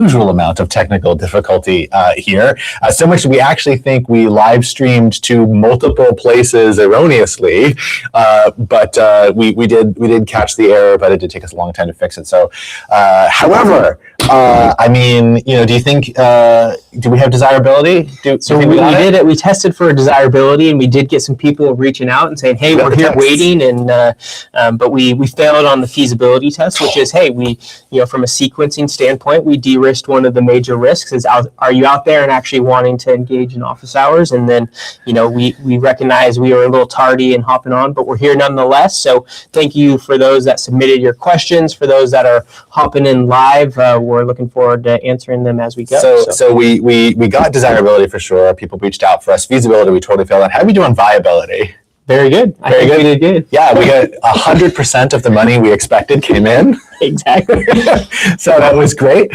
unusual amount of technical difficulty here. So much that we actually think we live streamed to multiple places erroneously, but we did catch the error, but it did take us a long time to fix it. So, however, I mean, you know, do you think do we have desirability? We tested for desirability, and we did get some people reaching out and saying, "Hey, we're here waiting," and but we failed on the feasibility test, which is, hey, from a sequencing standpoint, we de-risked one of the major risks is, are you out there and actually wanting to engage in office hours? And then, we recognize we were a little tardy in hopping on, but we're here nonetheless. So thank you for those that submitted your questions. For those that are hopping in live, we're looking forward to answering them as we go. So we got desirability for sure. People reached out for us. Feasibility, we totally failed on. How do we do on viability? Very good. I think we did good. Yeah, we got 100% of the money we expected came in. Exactly. So that was great.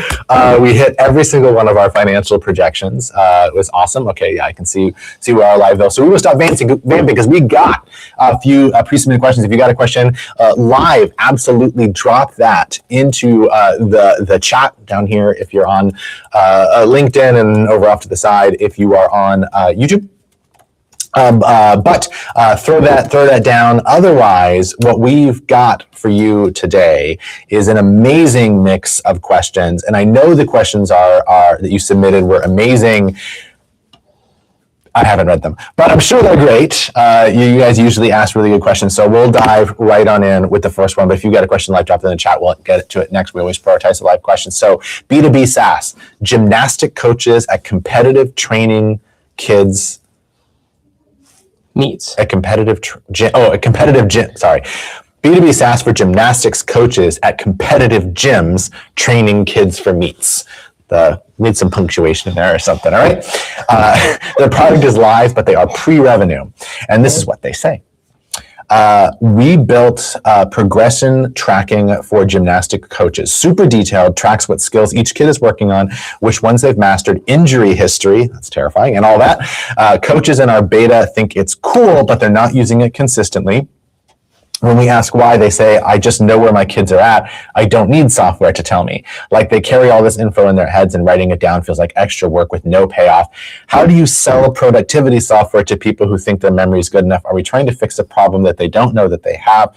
We hit every single one of our financial projections. It was awesome. Okay, yeah, I can see we are live though. So we will stop vamping because we got a few pre-submitted questions. If you got a question live, absolutely drop that into the chat down here. If you're on LinkedIn, and over off to the side if you are on YouTube. But throw that down. Otherwise, what we've got for you today is an amazing mix of questions. And I know the questions are that you submitted were amazing. I haven't read them, but I'm sure they're great. You guys usually ask really good questions, so we'll dive right on in with the first one. But if you got a question live, drop it in the chat. We'll get to it next. We always prioritize the live questions. So B2B SaaS, gymnastic coaches at competitive training kids meets a competitive gym. Sorry, B2B SaaS for gymnastics coaches at competitive gyms training kids for meets. Need some punctuation in there or something. All right. Their product is live, but they are pre-revenue, and this is what they say. We built progression tracking for gymnastic coaches. Super detailed, tracks what skills each kid is working on, which ones they've mastered, injury history, that's terrifying, and all that. Coaches in our beta think it's cool, but they're not using it consistently. When we ask why, they say, I just know where my kids are at. I don't need software to tell me. Like, they carry all this info in their heads, and writing it down feels like extra work with no payoff. How do you sell productivity software to people who think their memory is good enough? Are we trying to fix a problem that they don't know that they have?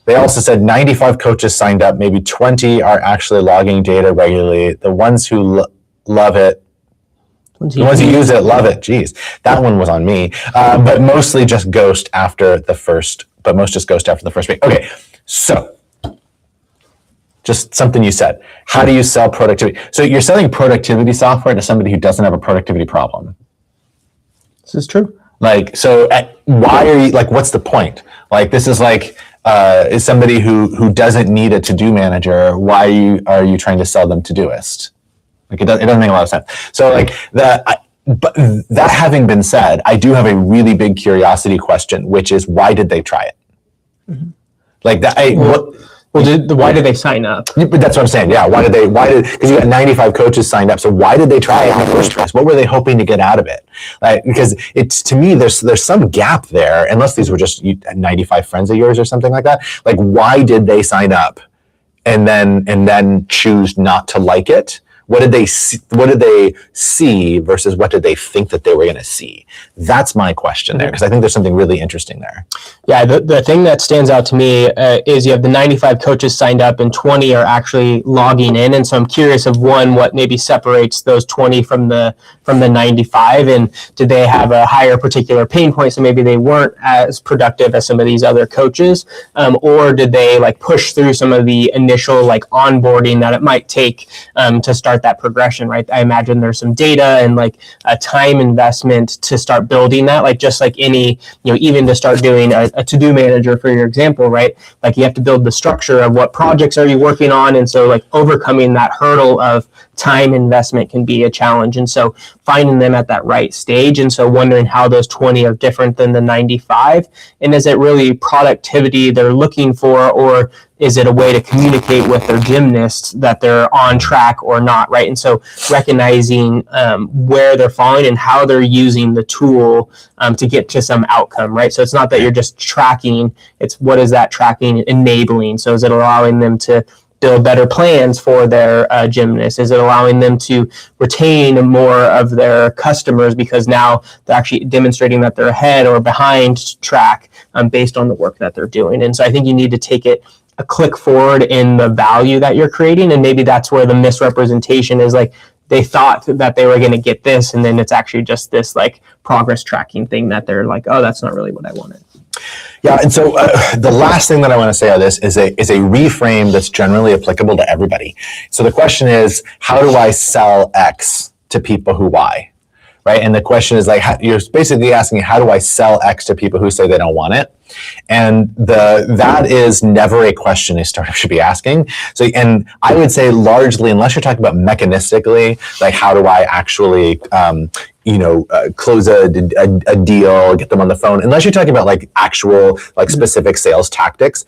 They also said 95 coaches signed up. Maybe 20 are actually logging data regularly. The ones who love it, the ones who use it love it. Geez, that one was on me. But mostly just ghost after the first. But most just ghost after the first week. Okay, so just something you said. How do you sell productivity? So you're selling productivity software to somebody who doesn't have a productivity problem. This is true. Like, so why are you, like, what's the point? Like, this is like, is somebody who doesn't need a to-do manager, why are you trying to sell them Todoist? Like, it doesn't make a lot of sense. So like but that having been said, I do have a really big curiosity question, which is, why did they try it? Mm-hmm. Like that. Why did they sign up? But that's what I'm saying. Yeah. Because you got 95 coaches signed up. So why did they try it in the first place? What were they hoping to get out of it? Like, because it's, to me, there's some gap there, unless these were just 95 friends of yours or something like that. Like, why did they sign up and then choose not to like it? What did they see versus what did they think that they were going to see? That's my question there, because I think there's something really interesting there. Yeah, the thing that stands out to me is you have the 95 coaches signed up and 20 are actually logging in. And so I'm curious of what maybe separates those 20 from the 95, and did they have a higher particular pain point, so maybe they weren't as productive as some of these other coaches, or did they like push through some of the initial like onboarding that it might take to start that progression, right? I imagine there's some data and like a time investment to start building that, like just like any, even to start doing a to-do manager for your example, right? Like you have to build the structure of what projects are you working on. And so like overcoming that hurdle of time investment can be a challenge. And so finding them at that right stage. And so wondering how those 20 are different than the 95. And is it really productivity they're looking for, or is it a way to communicate with their gymnasts that they're on track or not, right? And so recognizing where they're falling and how they're using the tool to get to some outcome, right? So it's not that you're just tracking, it's what is that tracking enabling? So is it allowing them to build better plans for their gymnasts? Is it allowing them to retain more of their customers because now they're actually demonstrating that they're ahead or behind track based on the work that they're doing? And so I think you need to take it a click forward in the value that you're creating, and maybe that's where the misrepresentation is, like they thought that they were going to get this, and then it's actually just this like progress tracking thing that they're like, oh, that's not really what I wanted. Yeah, and so the last thing that I want to say on this is a reframe that's generally applicable to everybody. So the question is, how do I sell X to people who Y? Right? And the question is like, you're basically asking, how do I sell X to people who say they don't want it? And that is never a question a startup should be asking. So, and I would say largely, unless you're talking about mechanistically, like how do I actually, close a deal, get them on the phone, unless you're talking about like actual, like specific sales tactics,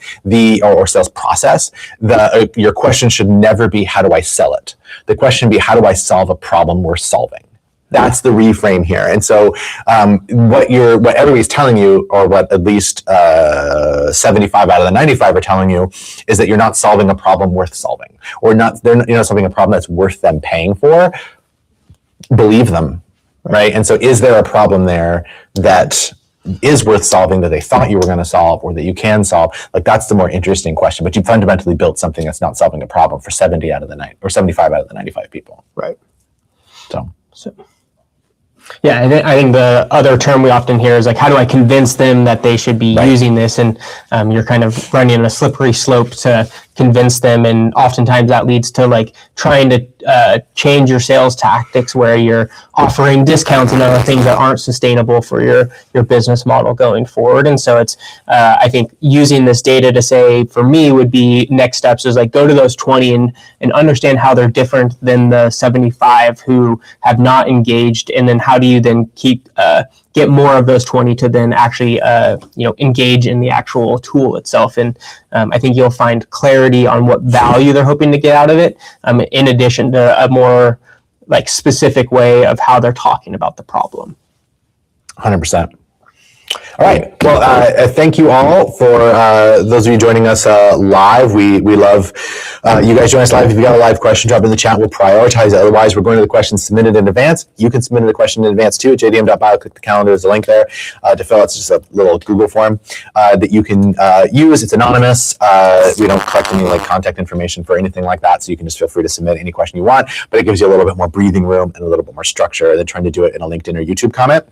or sales process, your question should never be, how do I sell it? The question would be, how do I solve a problem worth solving? That's the reframe here. And so what everybody's telling you, or what at least 75 out of the 95 are telling you, is that you're not solving a problem worth solving, or you're not solving a problem that's worth them paying for. Believe them, right? And so is there a problem there that is worth solving, that they thought you were going to solve, or that you can solve? Like, that's the more interesting question. But you fundamentally built something that's not solving a problem for 70 out of the 90, or 75 out of the 95 people. Right. So. Yeah, I think the other term we often hear is like, how do I convince them that they should be using this? And you're kind of running a slippery slope to convince them, and oftentimes that leads to like trying to change your sales tactics where you're offering discounts and other things that aren't sustainable for your business model going forward. And so it's I think using this data to say, for me, would be next steps is like go to those 20 and understand how they're different than the 75 who have not engaged, and then how do you then get more of those 20 to then actually engage in the actual tool itself. And I think you'll find clarity on what value they're hoping to get out of it, in addition to a more like specific way of how they're talking about the problem. 100%. All right. Well, thank you all for those of you joining us live. We love you guys join us live. If you got a live question, drop it in the chat. We'll prioritize it. Otherwise, we're going to the questions submitted in advance. You can submit a question in advance too at jdm.bio. Click the calendar. There's a link there to fill out. It's just a little Google form that you can use. It's anonymous. We don't collect any like contact information for anything like that. So you can just feel free to submit any question you want, but it gives you a little bit more breathing room and a little bit more structure than trying to do it in a LinkedIn or YouTube comment.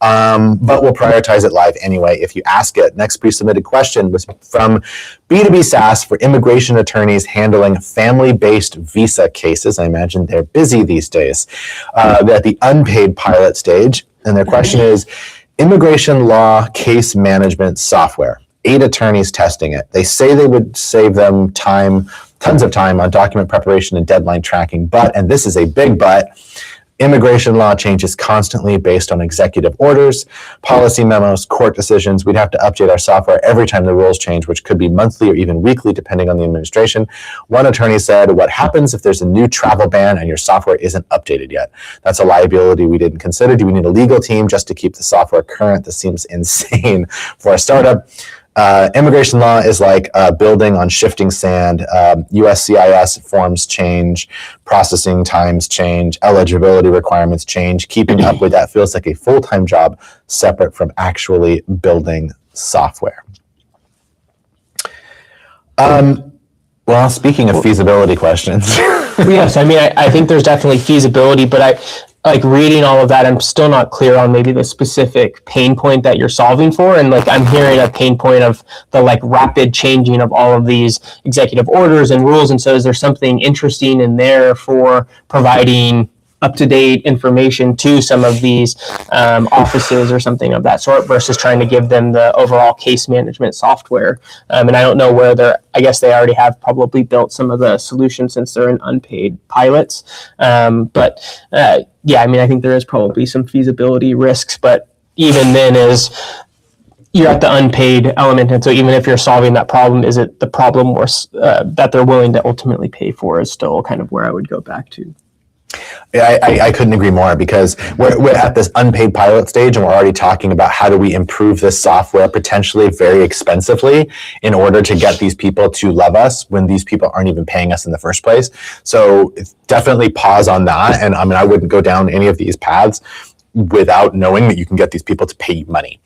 But we'll prioritize it live anyway if you ask it. Next pre-submitted question was from B2B SaaS for immigration attorneys handling family-based visa cases. I imagine they're busy these days. They're at the unpaid pilot stage, and their question is, immigration law case management software. 8 attorneys testing it. They say they would save them time, tons of time on document preparation and deadline tracking, but, and this is a big but, immigration law changes constantly based on executive orders, policy memos, court decisions. We'd have to update our software every time the rules change, which could be monthly or even weekly, depending on the administration. One attorney said, what happens if there's a new travel ban and your software isn't updated yet? That's a liability we didn't consider. Do we need a legal team just to keep the software current? This seems insane for a startup. Immigration law is like building on shifting sand. USCIS forms change, processing times change, eligibility requirements change. Keeping up with that feels like a full-time job separate from actually building software. Well, speaking of feasibility questions. Yes, I mean, I think there's definitely feasibility, but like reading all of that, I'm still not clear on maybe the specific pain point that you're solving for. And like, I'm hearing a pain point of the like rapid changing of all of these executive orders and rules. And so is there something interesting in there for providing up-to-date information to some of these offices or something of that sort versus trying to give them the overall case management software? And I don't know where I guess they already have probably built some of the solutions since they're in unpaid pilots. Yeah, I mean, I think there is probably some feasibility risks, but even then you're at the unpaid element. And so even if you're solving that problem, is it the problem that they're willing to ultimately pay for is still kind of where I would go back to. I couldn't agree more, because we're at this unpaid pilot stage, and we're already talking about how do we improve this software potentially very expensively in order to get these people to love us when these people aren't even paying us in the first place. So definitely pause on that. And I mean, I wouldn't go down any of these paths without knowing that you can get these people to pay you money.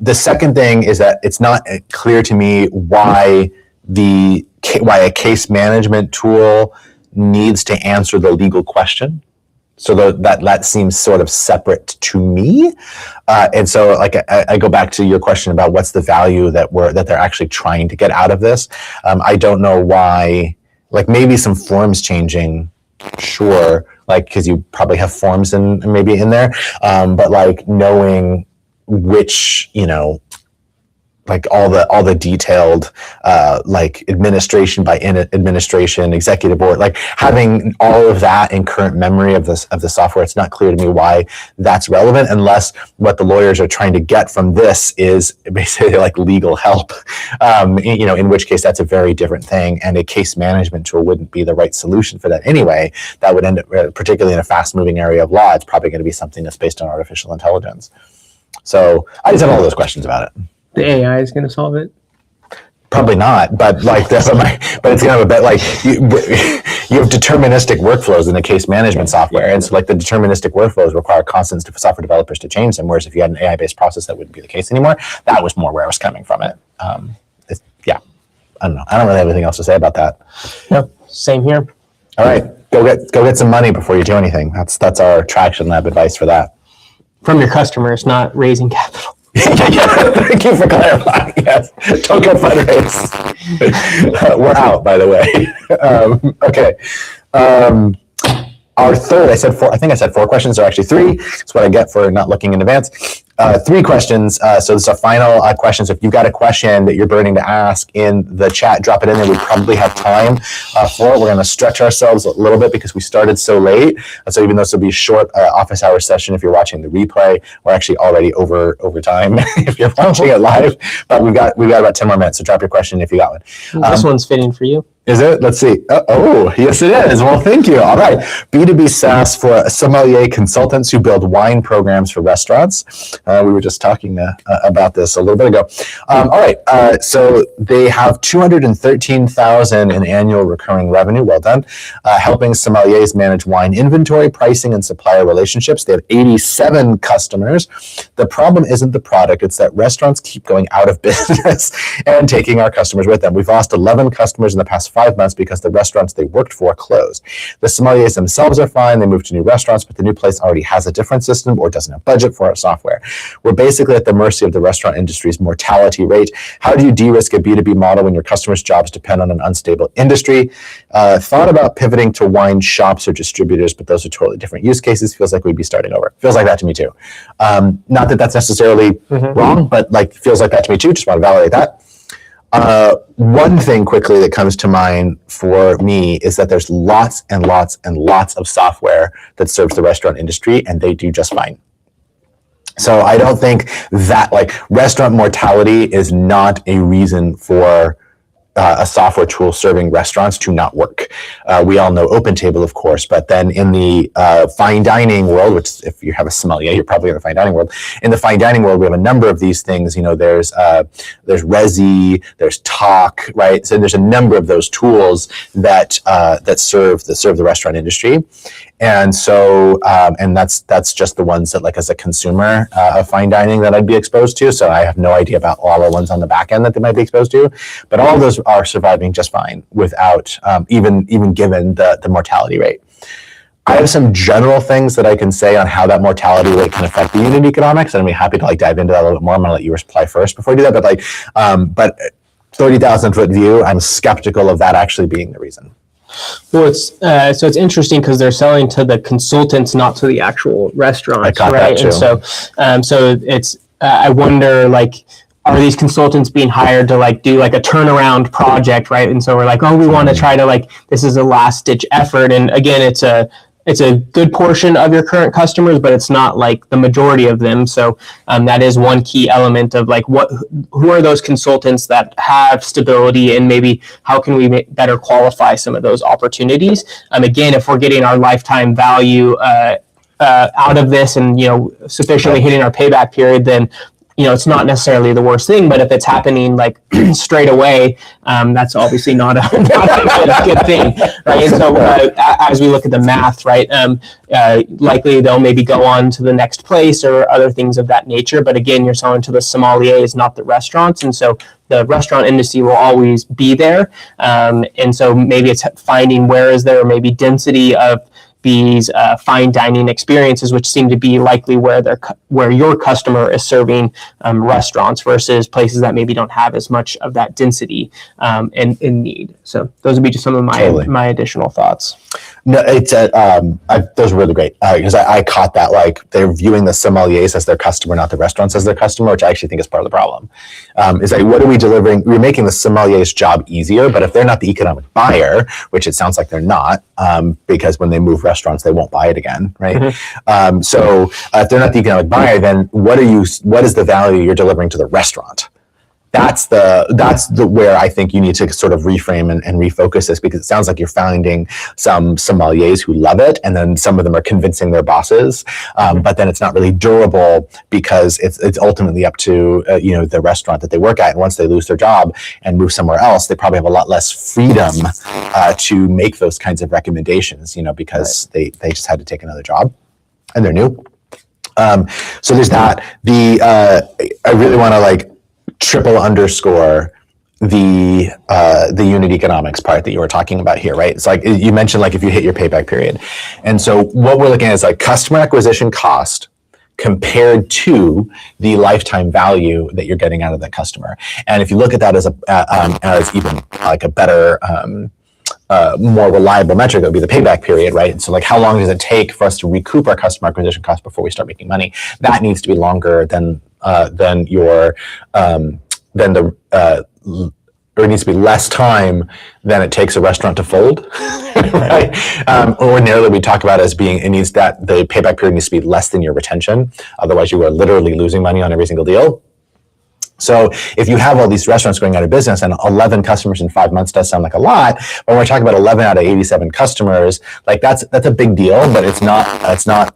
The second thing is that it's not clear to me why a case management tool needs to answer the legal question. So that seems sort of separate to me. And so like I go back to your question about what's the value that they're actually trying to get out of this. I don't know why, like maybe some forms changing, sure, like because you probably have forms maybe in there, but like knowing which, like all the detailed like administration by administration, executive board, like having all of that in current memory of the software. It's not clear to me why that's relevant, unless what the lawyers are trying to get from this is basically like legal help. In which case that's a very different thing, and a case management tool wouldn't be the right solution for that anyway. That would end up, particularly in a fast-moving area of law, it's probably going to be something that's based on artificial intelligence. So I just have all those questions about it. The AI is going to solve it? Probably not, but like but it's going to have a bit like you have deterministic workflows in the case management software, and so like the deterministic workflows require constant software developers to change them. Whereas if you had an AI-based process, that wouldn't be the case anymore. That was more where I was coming from it. Yeah, I don't know. I don't really have anything else to say about that. No, same here. All right, go get some money before you do anything. That's our Traction Lab advice for that. From your customers, not raising capital. Thank you for clarifying. Yes, don't go fundraise. We're out, by the way. Okay. Our third, I think I said 4 questions. There are actually 3. That's what I get for not looking in advance. 3 questions. So this is our final question. So if you've got a question that you're burning to ask in the chat, drop it in there. We probably have time for it. We're going to stretch ourselves a little bit because we started so late. So even though this will be a short office hour session, if you're watching the replay, we're actually already over time if you're watching it live. But we've got about 10 more minutes. So drop your question if you got one. This one's fitting for you. Is it? Let's see. Oh, yes, it is. Well, thank you. All right. B2B SaaS for sommelier consultants who build wine programs for restaurants. We were just talking about this a little bit ago. All right. So they have $213,000 in annual recurring revenue. Well done. Helping sommeliers manage wine inventory, pricing, and supplier relationships. They have 87 customers. The problem isn't the product. It's that restaurants keep going out of business and taking our customers with them. We've lost 11 customers in the past 5 months because the restaurants they worked for closed. The sommeliers themselves are fine. They moved to new restaurants, but the new place already has a different system or doesn't have budget for our software. We're basically at the mercy of the restaurant industry's mortality rate. How do you de-risk a B2B model when your customers' jobs depend on an unstable industry? Thought about pivoting to wine shops or distributors, but those are totally different use cases. Feels like we'd be starting over. Feels like that to me too. Not that that's necessarily wrong, but like feels like that to me too. Just want to validate that. One thing quickly that comes to mind for me is that there's lots and lots and lots of software that serves the restaurant industry, and they do just fine. So I don't think that like restaurant mortality is not a reason for a software tool serving restaurants to not work. We all know OpenTable, of course, but then in the fine dining world, which if you have a sommelier, you're probably in the fine dining world. In the fine dining world, we have a number of these things. There's Resi, there's Talk, right? So there's a number of those tools that serve the restaurant industry. And so, and that's just the ones that, like, as a consumer of fine dining that I'd be exposed to. So I have no idea about all the ones on the back end that they might be exposed to, but all of those are surviving just fine without even given the mortality rate. I have some general things that I can say on how that mortality rate can affect the unit economics, and I'd be happy to dive into that a little bit more. I'm going to let you reply first before I do that, but 30,000 foot view, I'm skeptical of that actually being the reason. Well, it's interesting because they're selling to the consultants, not to the actual restaurants, right? And so it's I wonder, are these consultants being hired to do a turnaround project, right? And so we're we want to try to this is a last ditch effort, and again, it's a it's a good portion of your current customers, but it's not like the majority of them. So that is one key element of like who are those consultants that have stability, and maybe how can we better qualify some of those opportunities. Again, if we're getting our lifetime value out of this and sufficiently hitting our payback period, then it's not necessarily the worst thing. But if it's happening like straight away, that's obviously not a good thing, right? And so as we look at the math, right, likely they'll maybe go on to the next place or other things of that nature. But again, you're selling to the sommeliers, not the restaurants. And so the restaurant industry will always be there. And so maybe it's finding where is there maybe density of these fine dining experiences, which seem to be likely where your customer is serving restaurants versus places that maybe don't have as much of that density in need. So those would be just some of my additional thoughts. No, it's those are really great because I caught that, like they're viewing the sommeliers as their customer, not the restaurants as their customer, which I actually think is part of the problem. Is like, what are we delivering? We're making the sommelier's job easier, but if they're not the economic buyer, which it sounds like they're not, because when they move restaurants, they won't buy it again, right? Mm-hmm. So if they're not the economic buyer, then what is the value you're delivering to the restaurant? That's the where I think you need to sort of reframe and refocus this, because it sounds like you're finding some sommeliers who love it, and then some of them are convincing their bosses, but then it's not really durable because it's ultimately up to the restaurant that they work at, and once they lose their job and move somewhere else, they probably have a lot less freedom to make those kinds of recommendations, because they just had to take another job and they're new. So there's that. I really want to triple underscore the unit economics part that you were talking about here, right? It's like you mentioned, like if you hit your payback period. And so what we're looking at is like customer acquisition cost compared to the lifetime value that you're getting out of that customer. And if you look at that as even like a better, more reliable metric, that would be the payback period, right? And so like how long does it take for us to recoup our customer acquisition cost before we start making money? That needs to be longer than or it needs to be less time than it takes a restaurant to fold, right? Ordinarily, we talk about it as being, the payback period needs to be less than your retention. Otherwise, you are literally losing money on every single deal. So if you have all these restaurants going out of business, and 11 customers in 5 months does sound like a lot, but when we're talking about 11 out of 87 customers, like that's a big deal, but it's not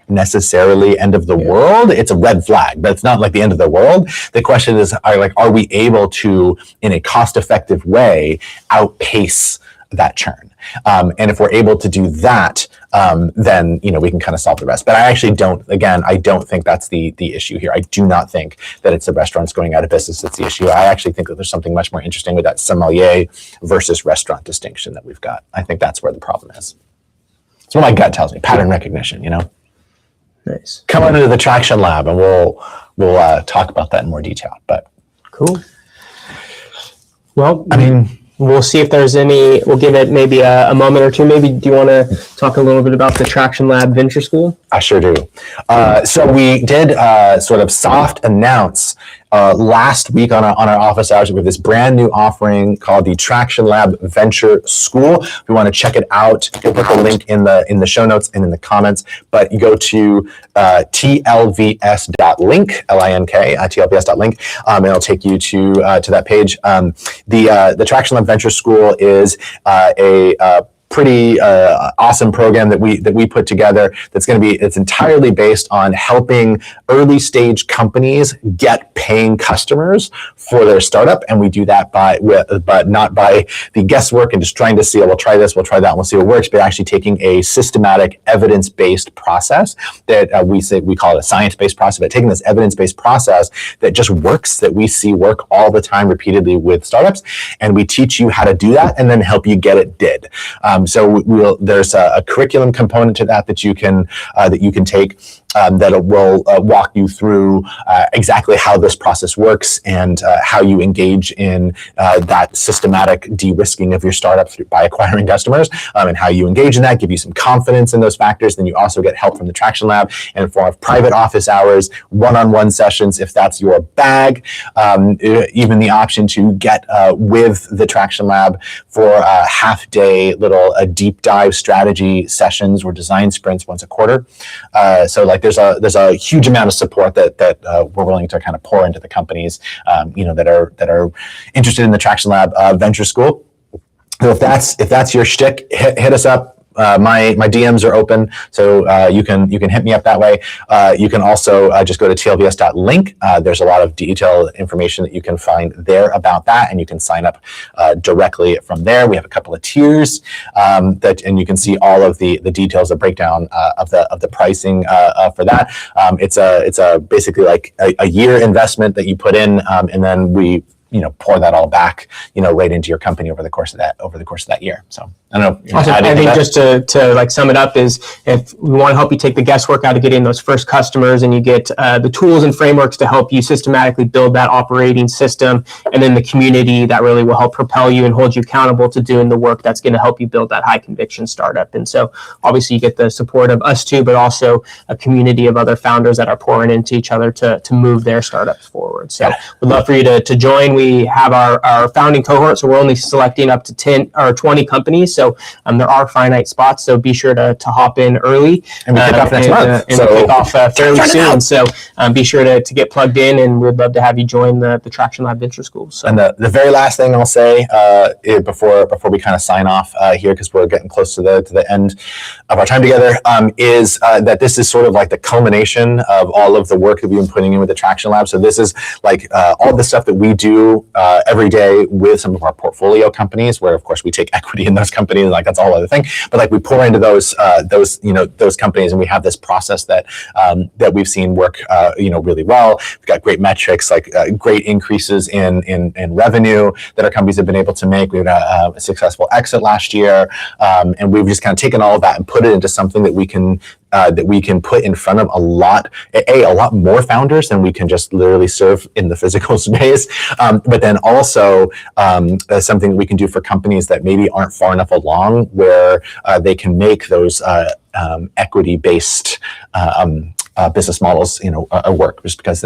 necessarily end of the world. It's a red flag, but it's not like the end of the world. The question is, are we able to, in a cost-effective way, outpace that churn? And if we're able to do that, then we can kind of solve the rest. But I actually don't think that's the issue here. I do not think that it's the restaurants going out of business that's the issue. I actually think that there's something much more interesting with that sommelier versus restaurant distinction that we've got. I think that's where the problem is. It's what my gut tells me. Pattern recognition, Nice. Come on into the Traction Lab and we'll talk about that in more detail. But cool. Well, we'll see if there's any. We'll give it maybe a moment or two. Maybe do you want to talk a little bit about the Traction Lab Venture School? I sure do. So we did sort of soft announce last week on our office hours. We have this brand new offering called the Traction Lab Venture School. If you want to check it out, you can put the link in the show notes and in the comments. But you go to TLVS.link, L-I-N-K, TLVS.link, and it'll take you to that page. The Traction Lab Venture School is a pretty awesome program that we put together. It's entirely based on helping early stage companies get paying customers for their startup, and we do that but not by the guesswork and just trying to see, we'll try this, we'll try that, and we'll see what works. But actually taking a systematic, evidence-based process that we call it a science-based process, but taking this evidence-based process that just works, that we see work all the time repeatedly with startups, and we teach you how to do that, and then help you get it did. So there's a curriculum component to that you can take, that will walk you through exactly how this process works and how you engage in that systematic de-risking of your startup by acquiring customers, and how you engage in that, give you some confidence in those factors. Then you also get help from the Traction Lab in the form of private office hours, one-on-one sessions, if that's your bag, even the option to get with the Traction Lab for a half-day little deep dive strategy sessions or design sprints once a quarter. So like there's a huge amount of support that we're willing to kind of pour into the companies, that are interested in the Traction Lab Venture School. So if that's your shtick, hit us up. My DMs are open, so you can hit me up that way. You can also just go to TLVS.link. There's a lot of detailed information that you can find there about that, and you can sign up directly from there. We have a couple of tiers and you can see all of the details, the breakdown of the pricing for that. It's a basically like a year investment that you put in, and then we pour that all back, right into your company over the course of that year. So I don't know. Awesome. I think just to like sum it up is, if we want to help you take the guesswork out of getting those first customers, and you get the tools and frameworks to help you systematically build that operating system, and then the community that really will help propel you and hold you accountable to doing the work that's going to help you build that high conviction startup. And so obviously you get the support of us too, but also a community of other founders that are pouring into each other to move their startups forward. So we'd love for you to join. We have our founding cohort, so we're only selecting up to 10 or 20 companies. So there are finite spots, so be sure to hop in early. And we kick off next month. And we kick off fairly soon. So be sure to get plugged in, and we'd love to have you join the Traction Lab Venture School. So. And the very last thing I'll say before we kind of sign off here, because we're getting close to the end of our time together, is that this is sort of like the culmination of all of the work that we've been putting in with the Traction Lab. So this is like all the stuff that we do every day with some of our portfolio companies, where of course we take equity in those companies, like that's a whole other thing. But like we pour into those companies, and we have this process that we've seen work really well. We've got great metrics, like great increases in revenue that our companies have been able to make. We had a successful exit last year, and we've just kind of taken all of that and put it into something that we can put in front of a lot more founders than we can just literally serve in the physical space. But then also something that we can do for companies that maybe aren't far enough along where they can make those equity-based business models, work, just because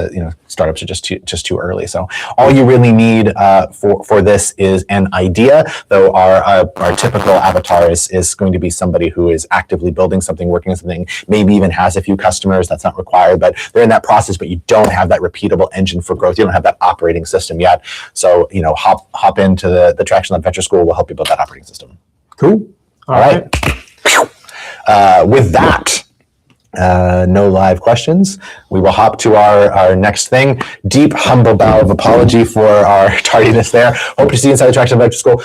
startups are just too early. So all you really need for this is an idea. Though our typical avatar is going to be somebody who is actively building something, working on something, maybe even has a few customers. That's not required, but they're in that process. But you don't have that repeatable engine for growth. You don't have that operating system yet. So hop into the Traction Lab Venture School. We'll help you build that operating system. Cool. All right. With that. No live questions. We will hop to our next thing. Deep, humble bow of apology for our tardiness there. Hope to see you inside the Traction Lab Venture School.